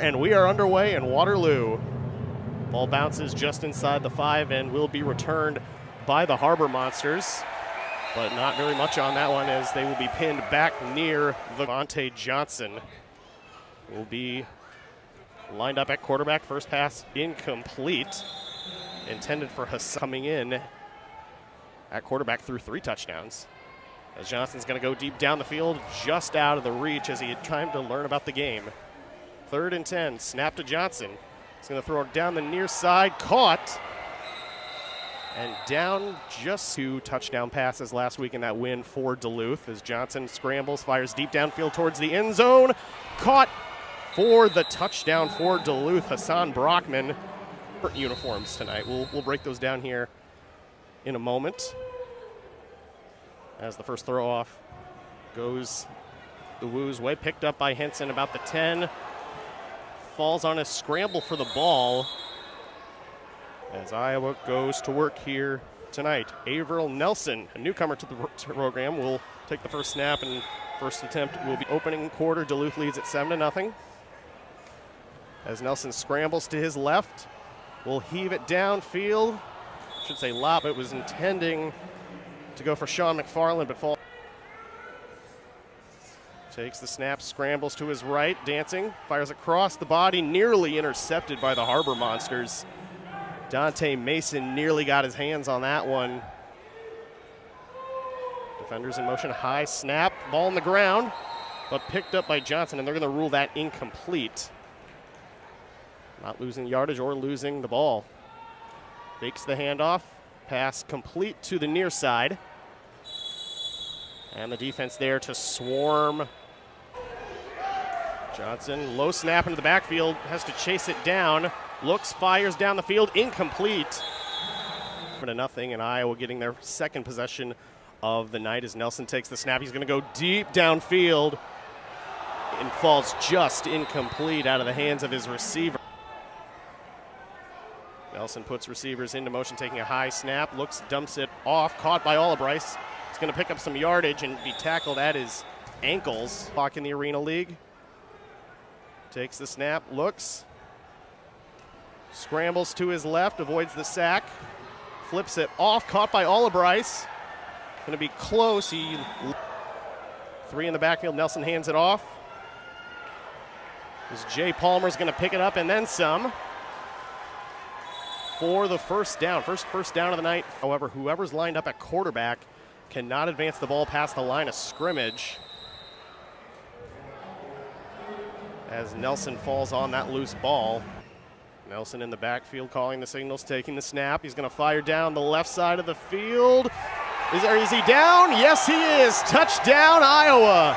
And we are underway in Waterloo. Ball bounces just inside the 5 and will be returned by the Harbor Monsters. But not very much on that one, as they will be pinned back near the Vontae Johnson. Will be lined up at quarterback. First pass incomplete. Intended for Hassan, coming in at quarterback through 3 touchdowns. As Johnson's going to go deep down the field, just out of the reach as he had time to learn about the game. 3rd and 10, snap to Johnson. He's going to throw it down the near side, caught. And down, just 2 touchdown passes last week in that win for Duluth as Johnson scrambles, fires deep downfield towards the end zone. Caught for the touchdown for Duluth, Hassan Brockman. Uniforms tonight. We'll break those down here in a moment. As the first throw off goes the Woos way, picked up by Henson about the 10. Falls on a scramble for the ball as Iowa goes to work here tonight. Averill Nelson, a newcomer to the program, will take the first snap, and first attempt will be opening quarter. Duluth leads at 7-0. As Nelson scrambles to his left, will heave it downfield. I should say lob. It was intending to go for Sean McFarland, but fall. Takes the snap, scrambles to his right, dancing, fires across the body, nearly intercepted by the Harbor Monsters. Dante Mason nearly got his hands on that one. Defenders in motion, high snap, ball on the ground, but picked up by Johnson, and they're going to rule that incomplete. Not losing yardage or losing the ball. Fakes the handoff, pass complete to the near side. And the defense there to swarm. Johnson, low snap into the backfield, has to chase it down. Looks, fires down the field, incomplete. 7-0, and Iowa getting their second possession of the night as Nelson takes the snap. He's going to go deep downfield and falls just incomplete out of the hands of his receiver. Nelson puts receivers into motion, taking a high snap, looks, dumps it off, caught by Olibrice. He's going to pick up some yardage and be tackled at his ankles. Clock in the Arena League. Takes the snap, looks, scrambles to his left, avoids the sack, flips it off, caught by Olibrice. Going to be close. 3 in the backfield. Nelson hands it off. As Jay Palmer's going to pick it up and then some for the first down. First down of the night. However, whoever's lined up at quarterback cannot advance the ball past the line of scrimmage. As Nelson falls on that loose ball. Nelson in the backfield calling the signals, taking the snap. He's going to fire down the left side of the field. Is he down? Yes, he is. Touchdown, Iowa.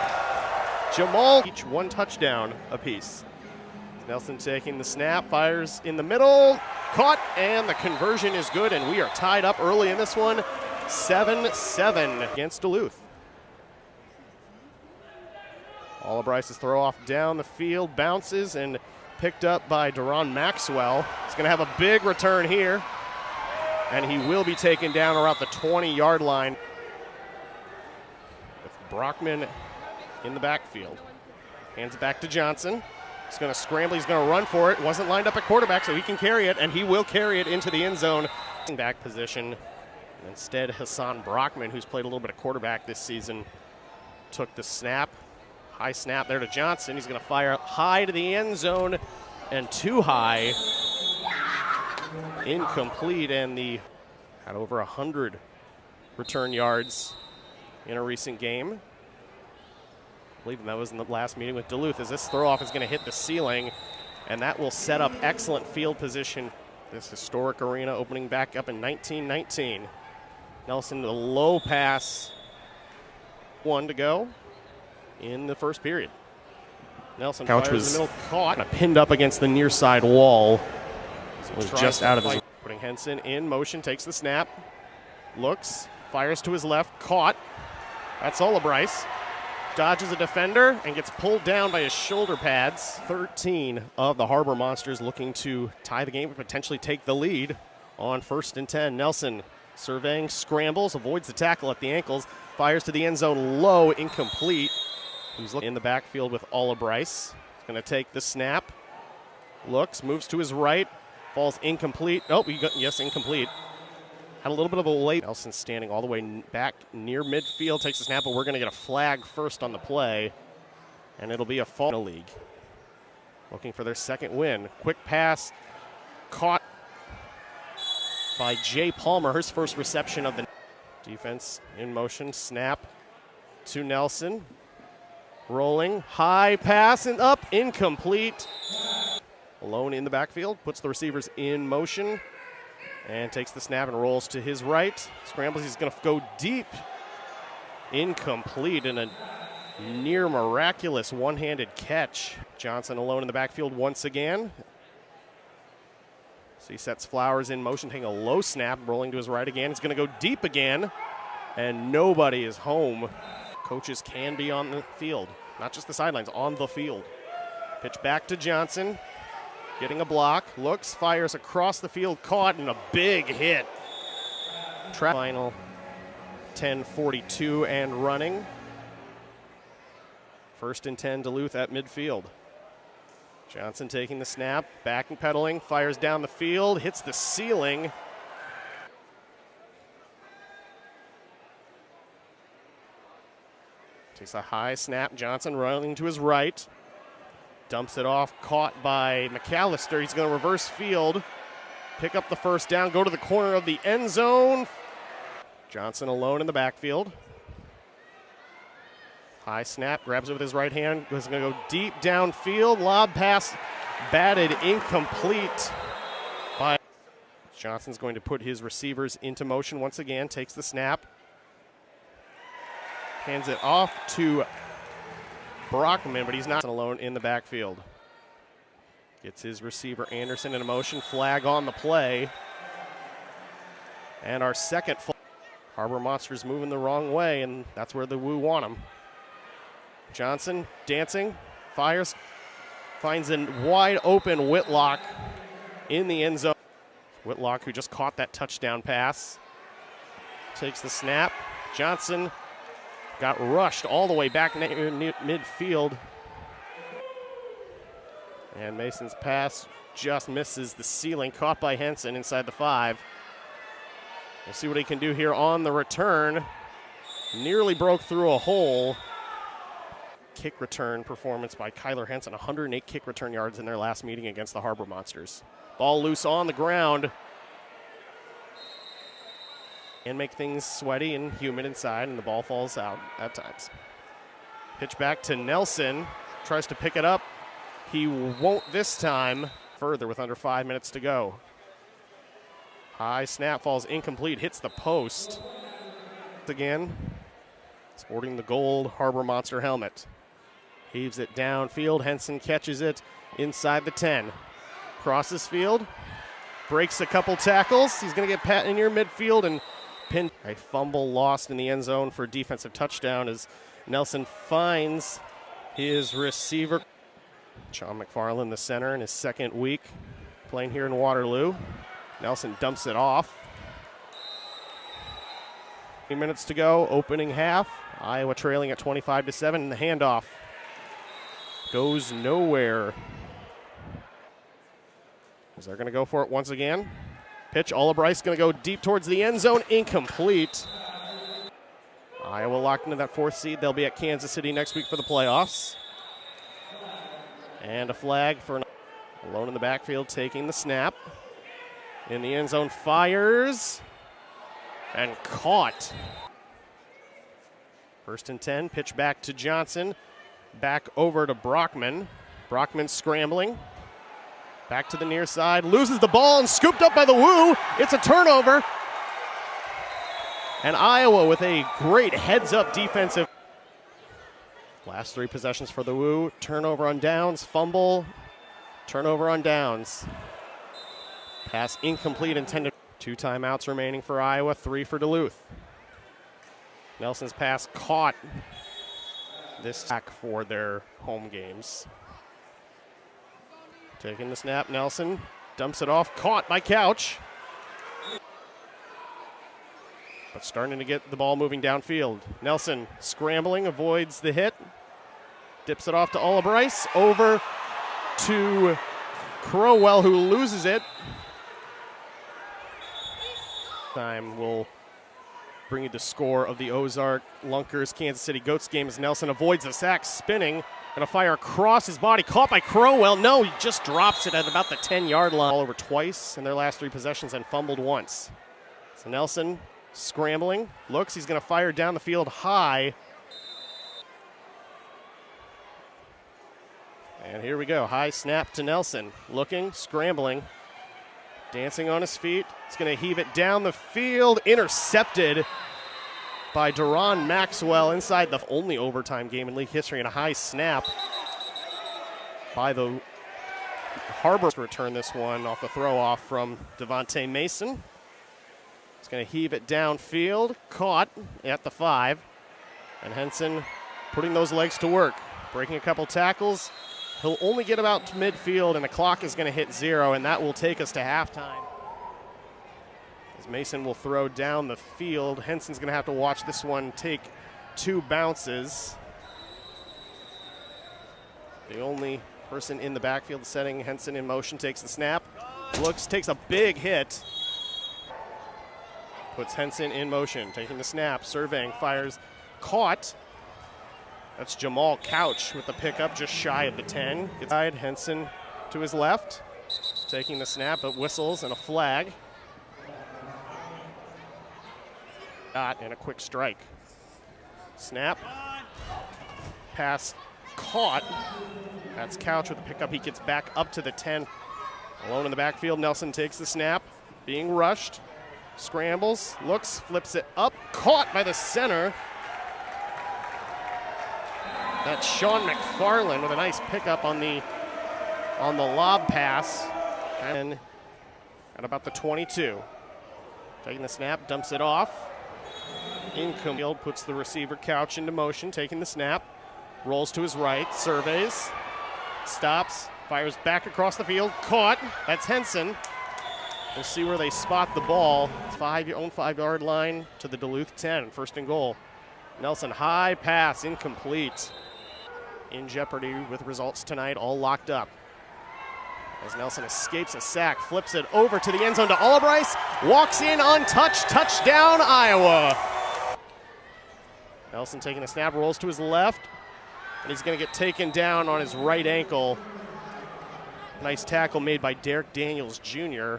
Jamal, each 1 touchdown apiece. Nelson taking the snap, fires in the middle, caught, and the conversion is good, and we are tied up early in this one, 7-7 against Duluth. Olibrice's throw off down the field, bounces, and picked up by Deron Maxwell. He's going to have a big return here, and he will be taken down around the 20-yard line. With Brockman in the backfield. Hands it back to Johnson. He's going to scramble, he's going to run for it. Wasn't lined up at quarterback, so he can carry it, and he will carry it into the end zone. Back position. Instead, Hassan Brockman, who's played a little bit of quarterback this season, took the snap. High snap there to Johnson. He's going to fire high to the end zone and too high. Incomplete, and had over 100 return yards in a recent game. I believe that was in the last meeting with Duluth, as this throw off is going to hit the ceiling, and that will set up excellent field position. This historic arena opening back up in 1919. Nelson, the low pass. 1 to go in the first period. Nelson fires in the middle, caught, and pinned up against the near side wall. It was just out of his. Putting Henson in motion, takes the snap, looks, fires to his left, caught. That's Olibrice. Dodges a defender and gets pulled down by his shoulder pads. 13 of the Harbor Monsters looking to tie the game and potentially take the lead on 1st and 10. Nelson surveying, scrambles, avoids the tackle at the ankles, fires to the end zone low, incomplete. He's looking in the backfield with Olibrice. He's going to take the snap, Looks, moves to his right, falls incomplete. Oh, yes, incomplete. Had a little bit of a late. Nelson standing all the way back near midfield, takes a snap, but we're going to get a flag first on the play, and it'll be a fall in the league. Looking for their second win. Quick pass, caught by Jay Palmer, his first reception of the defense in motion. Snap to Nelson. Rolling, high pass and up, incomplete. Alone in the backfield, puts the receivers in motion and takes the snap and rolls to his right. Scrambles, he's going to go deep. Incomplete and a near miraculous one-handed catch. Johnson alone in the backfield once again. So he sets Flowers in motion, taking a low snap, rolling to his right again. He's going to go deep again, and nobody is home. Coaches can be on the field, not just the sidelines, on the field. Pitch back to Johnson, getting a block, looks, fires across the field, caught, and a big hit. Final 10:42 and running. 1st and 10, Duluth at midfield. Johnson taking the snap, back and pedaling, fires down the field, hits the ceiling. Takes a high snap, Johnson running to his right. Dumps it off, caught by McAllister. He's going to reverse field, pick up the first down, go to the corner of the end zone. Johnson alone in the backfield. High snap, grabs it with his right hand, is going to go deep downfield. Lob pass, batted incomplete. Johnson's going to put his receivers into motion once again, takes the snap. Hands it off to Brockman, but he's not alone in the backfield. Gets his receiver Anderson in motion, flag on the play. And our second Harbor Monsters moving the wrong way, and that's where the Woo want them. Johnson dancing, fires, finds a wide open Whitlock in the end zone. Whitlock, who just caught that touchdown pass, takes the snap. Johnson got rushed all the way back near midfield. And Mason's pass just misses the ceiling, caught by Henson inside the 5. We'll see what he can do here on the return. Nearly broke through a hole. Kick return performance by Kyler Henson, 108 kick return yards in their last meeting against the Harbor Monsters. Ball loose on the ground. And make things sweaty and humid inside, and the ball falls out at times. Pitch back to Nelson, tries to pick it up. He won't this time. Further with under 5 minutes to go. High snap, falls incomplete, hits the post. Again, sporting the gold Harbor Monster helmet. Heaves it downfield, Henson catches it inside the 10. Crosses field, breaks a couple tackles. He's going to get pat in near midfield and pinned. A fumble lost in the end zone for a defensive touchdown as Nelson finds his receiver. Sean McFarland, the center, in his second week playing here in Waterloo. Nelson dumps it off. 3 minutes to go, opening half. Iowa trailing at 25-7, and the handoff goes nowhere. As they're going to go for it once again. Pitch, Bryce going to go deep towards the end zone, incomplete. Iowa locked into that 4th seed. They'll be at Kansas City next week for the playoffs. And a flag for alone in the backfield, taking the snap. In the end zone, fires and caught. 1st and 10, pitch back to Johnson. Back over to Brockman. Brockman scrambling. Back to the near side, loses the ball and scooped up by the Woo. It's a turnover. And Iowa with a great heads-up defensive. Last 3 possessions for the Woo. Turnover on downs, fumble, turnover on downs. Pass incomplete, intended. 2 timeouts remaining for Iowa, 3 for Duluth. Nelson's pass caught this back for their home games. Taking the snap, Nelson dumps it off, caught by Couch. But starting to get the ball moving downfield. Nelson scrambling, avoids the hit. Dips it off to Bryce, over to Crowell, who loses it. Time will bring you the score of the Ozark Lunkers Kansas City Goats game as Nelson avoids the sack, spinning. Gonna fire across his body, caught by Crowell. No, he just drops it at about the 10-yard line. All over twice in their last 3 possessions and fumbled once. So Nelson scrambling, looks, he's gonna fire down the field high. And here we go, high snap to Nelson. Looking, scrambling, dancing on his feet. He's gonna heave it down the field, intercepted by Deron Maxwell inside the only overtime game in league history, and a high snap by the Harbor to return this one off the throw off from Devontae Mason. He's going to heave it downfield, caught at the 5, and Henson putting those legs to work, breaking a couple tackles. He'll only get about to midfield, and the clock is going to hit 0, and that will take us to halftime. As Mason will throw down the field, Henson's going to have to watch this one take 2 bounces. The only person in the backfield setting Henson in motion, takes the snap, looks, takes a big hit. Puts Henson in motion, taking the snap, surveying, fires, caught. That's Jamal Couch with the pickup just shy of the 10. Inside, Henson to his left, taking the snap, but whistles and a flag. And a quick strike. Snap. Pass caught. That's Couch with the pickup. He gets back up to the 10. Alone in the backfield, Nelson takes the snap. Being rushed. Scrambles, looks, flips it up. Caught by the center. That's Sean McFarland with a nice pickup on the lob pass. And at about the 22. Taking the snap, dumps it off. Incomplete, puts the receiver Couch into motion, taking the snap, rolls to his right, surveys, stops, fires back across the field, caught. That's Henson. We'll see where they spot the ball. Own 5-yard line to the Duluth 10, 1st and goal. Nelson, high pass, incomplete. In jeopardy with results tonight, all locked up. As Nelson escapes a sack, flips it over to the end zone to Albright, walks in untouched, touchdown Iowa. Nelson taking the snap, rolls to his left, and he's going to get taken down on his right ankle. Nice tackle made by Derek Daniels Jr.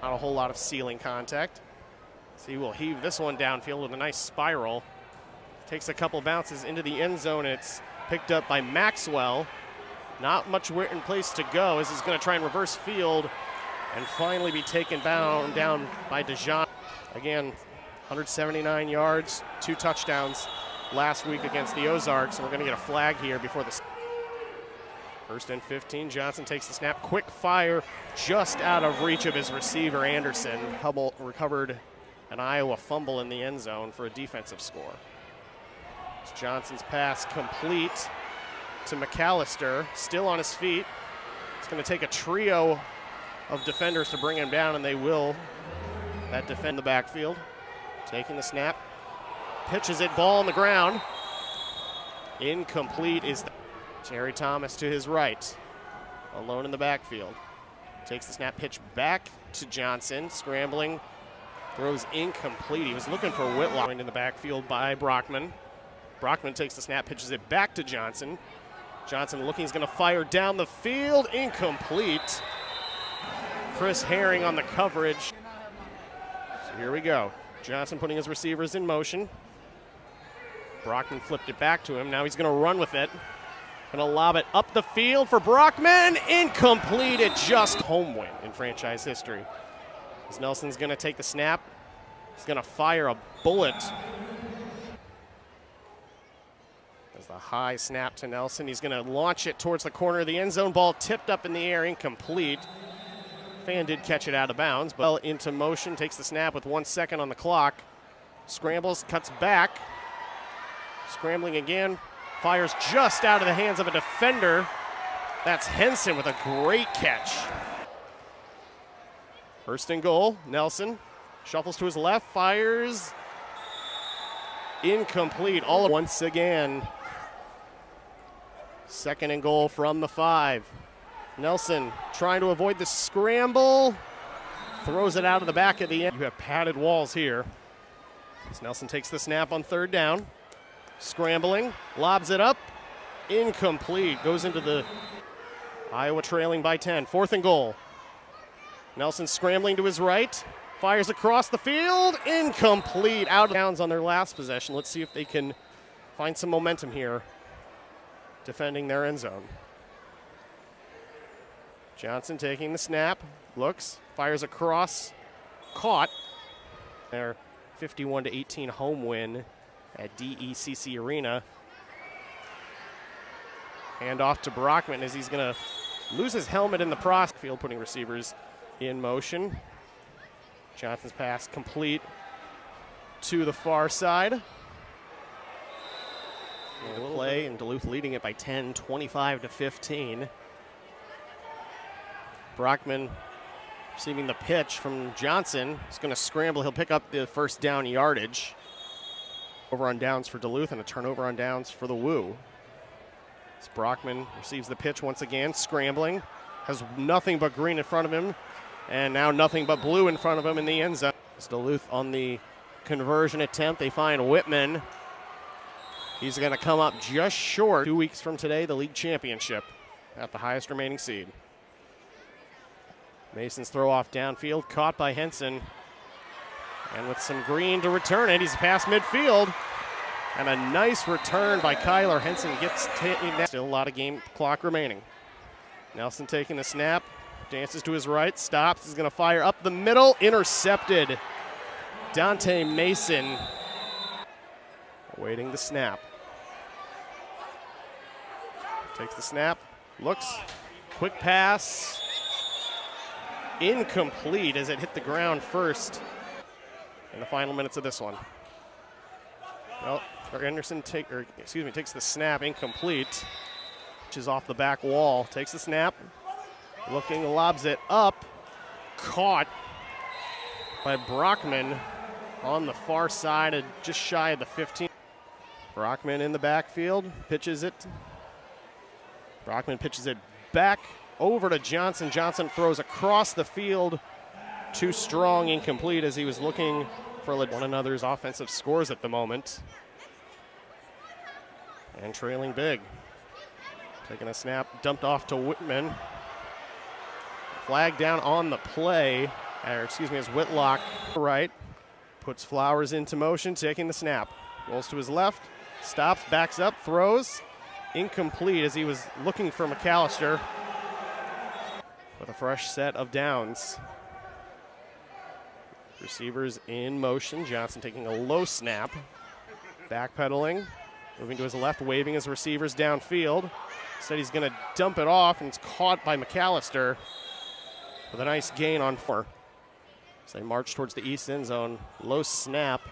Not a whole lot of ceiling contact. So he will heave this one downfield with a nice spiral. Takes a couple bounces into the end zone, and it's picked up by Maxwell. Not much in place to go as he's going to try and reverse field and finally be taken down by DeJean. Again, 179 yards, 2 touchdowns last week against the Ozarks, and we're going to get a flag here before the 1st and 15. Johnson takes the snap, quick fire, just out of reach of his receiver, Anderson. Hubble recovered an Iowa fumble in the end zone for a defensive score. It's Johnson's pass complete to McAllister, still on his feet. It's going to take a trio of defenders to bring him down, and they will. That defend the backfield. Taking the snap, pitches it, ball on the ground. Incomplete is Terry Thomas to his right, alone in the backfield. Takes the snap, pitch back to Johnson, scrambling, throws incomplete. He was looking for Whitlock in the backfield by Brockman. Brockman takes the snap, pitches it back to Johnson. Johnson looking, he's going to fire down the field, incomplete. Chris Herring on the coverage. So here we go. Johnson putting his receivers in motion. Brockman flipped it back to him. Now he's going to run with it. Going to lob it up the field for Brockman. Incomplete. It just home win in franchise history. As Nelson's going to take the snap. He's going to fire a bullet. As the high snap to Nelson. He's going to launch it towards the corner of the end zone. Ball tipped up in the air. Incomplete. Fan did catch it out of bounds, but into motion, takes the snap with 1 second on the clock. Scrambles, cuts back. Scrambling again, fires just out of the hands of a defender. That's Henson with a great catch. 1st and goal, Nelson shuffles to his left, fires. Incomplete, all once again. 2nd and goal from the 5. Nelson trying to avoid the scramble. Throws it out of the back of the end. You have padded walls here. As Nelson takes the snap on third down. Scrambling, lobs it up. Incomplete. Goes into the Iowa trailing by 10. 4th and goal. Nelson scrambling to his right. Fires across the field. Incomplete. Out of bounds on their last possession. Let's see if they can find some momentum here defending their end zone. Johnson taking the snap. Looks. Fires across. Caught. Their 51-18 home win at DECC Arena. Hand off to Brockman as he's going to lose his helmet in the process. Field putting receivers in motion. Johnson's pass complete to the far side. A little play, and Duluth leading it by 10, 25-15. Brockman receiving the pitch from Johnson. He's going to scramble. He'll pick up the first down yardage. Over on downs for Duluth and a turnover on downs for the Woo. As Brockman receives the pitch once again, scrambling. Has nothing but green in front of him, and now nothing but blue in front of him in the end zone. As Duluth on the conversion attempt, they find Whitman. He's going to come up just short. 2 weeks from today, the league championship at the highest remaining seed. Mason's throw off downfield, caught by Henson. And with some green to return it, he's past midfield. And a nice return by Kyler. Henson gets taken. Still a lot of game clock remaining. Nelson taking the snap, dances to his right, stops. He's going to fire up the middle, intercepted. Dante Mason awaiting the snap. Takes the snap, looks, quick pass. Incomplete as it hit the ground first in the final minutes of this one. Well, Anderson takes the snap, incomplete, which is off the back wall. Takes the snap, looking, lobs it up, caught by Brockman on the far side, and just shy of the 15. Brockman in the backfield, pitches it. Brockman pitches it back over to Johnson. Johnson throws across the field. Too strong, incomplete, as he was looking for one another's offensive scores at the moment. And trailing big. Taking a snap, dumped off to Whitman. Flag down on the play, as Whitlock right. Puts Flowers into motion, taking the snap. Rolls to his left, stops, backs up, throws. Incomplete as he was looking for McAllister. With a fresh set of downs. Receivers in motion. Johnson taking a low snap. Backpedaling. Moving to his left, waving his receivers downfield. Instead he's going to dump it off, and it's caught by McAllister with a nice gain on 4. As they march towards the east end zone. Low snap.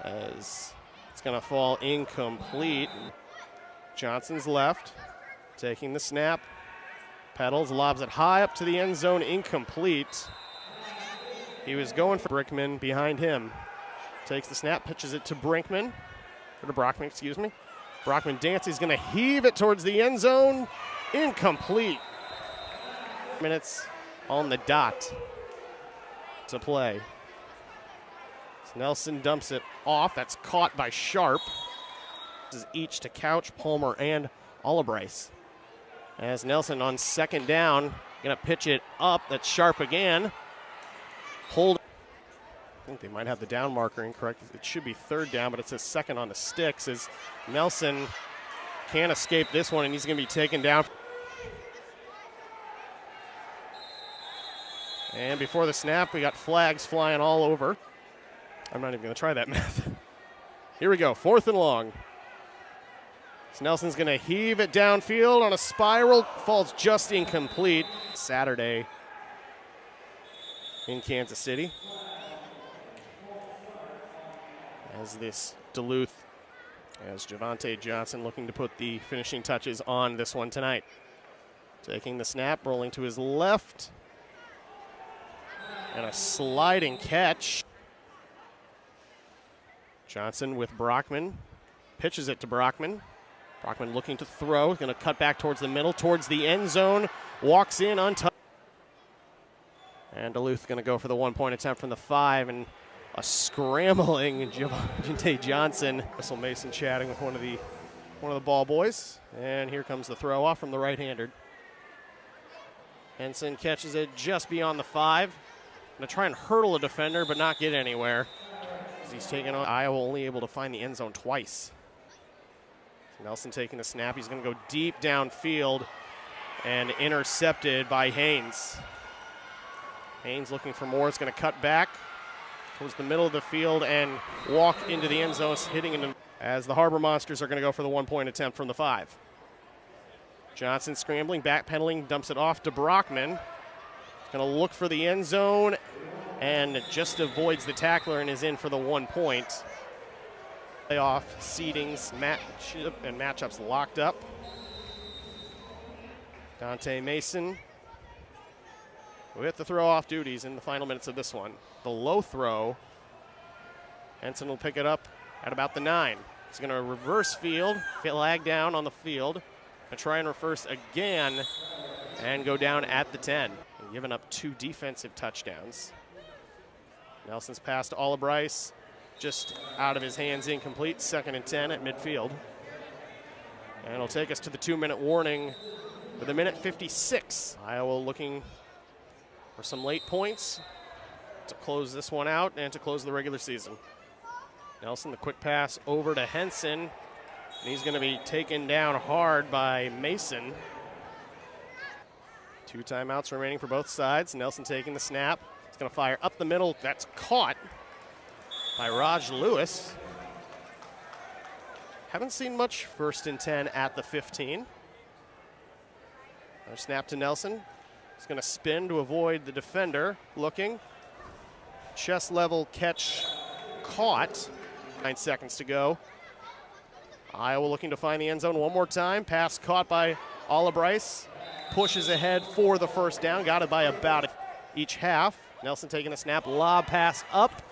As it's going to fall incomplete. Johnson's left. Taking the snap. Pedals, lobs it high up to the end zone, incomplete. He was going for Brickman behind him. Takes the snap, pitches it to Brockman, excuse me. Brockman dances, he's gonna heave it towards the end zone, incomplete. Minutes on the dot to play. Nelson dumps it off, that's caught by Sharp. This is each to Couch, Palmer, and Olibrice. As Nelson on second down, gonna pitch it up. That's Sharp again. Hold. I think they might have the down marker incorrect. It should be third down, but it says second on the sticks. As Nelson can't escape this one, and he's gonna be taken down. And before the snap, we got flags flying all over. I'm not even gonna try that math. Here we go, 4th and long. So Nelson's going to heave it downfield on a spiral, falls just incomplete. Saturday in Kansas City. As this Duluth, as Javonte Johnson looking to put the finishing touches on this one tonight. Taking the snap, rolling to his left. And a sliding catch. Johnson with Brockman. Pitches it to Brockman. Brockman looking to throw, going to cut back towards the middle, towards the end zone, walks in untouched. And Duluth going to go for the 1-point attempt from the 5, and a scrambling Javante Johnson. Russell Mason chatting with one of the ball boys, and here comes the throw off from the right-hander. Henson catches it just beyond the 5. Going to try and hurdle a defender, but not get anywhere. As he's taken on Iowa, only able to find the end zone twice. Nelson taking the snap. He's going to go deep downfield and intercepted by Haynes. Haynes looking for more. It's going to cut back towards the middle of the field and walk into the end zone, hitting into as the Harbor Monsters are going to go for the 1-point attempt from the 5. Johnson scrambling, backpedaling, dumps it off to Brockman. Going to look for the end zone and just avoids the tackler and is in for the 1 point. Playoff seedings, matchups locked up. Dante Mason with the throw-off duties in the final minutes of this one. The low throw. Henson will pick it up at about the 9. He's going to reverse field, flag down on the field, and try and reverse again and go down at the 10. And giving up 2 defensive touchdowns. Nelson's pass to Albrice, just out of his hands, incomplete. 2nd and 10 at midfield. And it'll take us to the 2-minute warning with 1:56. Iowa looking for some late points to close this one out and to close the regular season. Nelson, the quick pass over to Henson, and he's going to be taken down hard by Mason. 2 timeouts remaining for both sides. Nelson taking the snap. He's going to fire up the middle. That's caught by Raj Lewis. Haven't seen much 1st and 10 at the 15. Another snap to Nelson. He's going to spin to avoid the defender. Looking. Chest level catch caught. 9 seconds to go. Iowa looking to find the end zone one more time. Pass caught by Albrice. Pushes ahead for the 1st down. Got it by about each half. Nelson taking the snap. Lob pass up.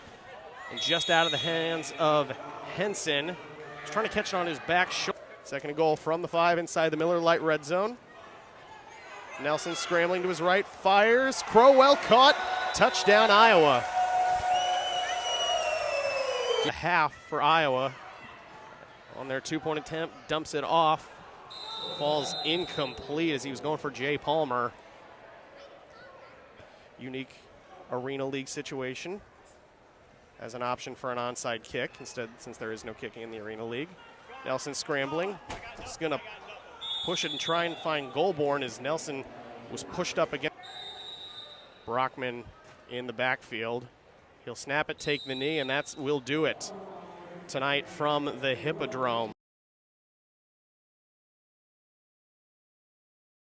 And just out of the hands of Henson. He's trying to catch it on his back shoulder. 2nd and goal from the 5 inside the Miller Lite red zone. Nelson scrambling to his right. Fires. Crowell caught. Touchdown Iowa. A half for Iowa on their 2-point attempt. Dumps it off. Falls incomplete as he was going for Jay Palmer. Unique Arena League situation as an option for an onside kick instead, since there is no kicking in the Arena League. Nelson scrambling. He's going to push it and try and find Goulbourne as Nelson was pushed up again. Brockman in the backfield. He'll snap it, take the knee, and will do it tonight from the Hippodrome.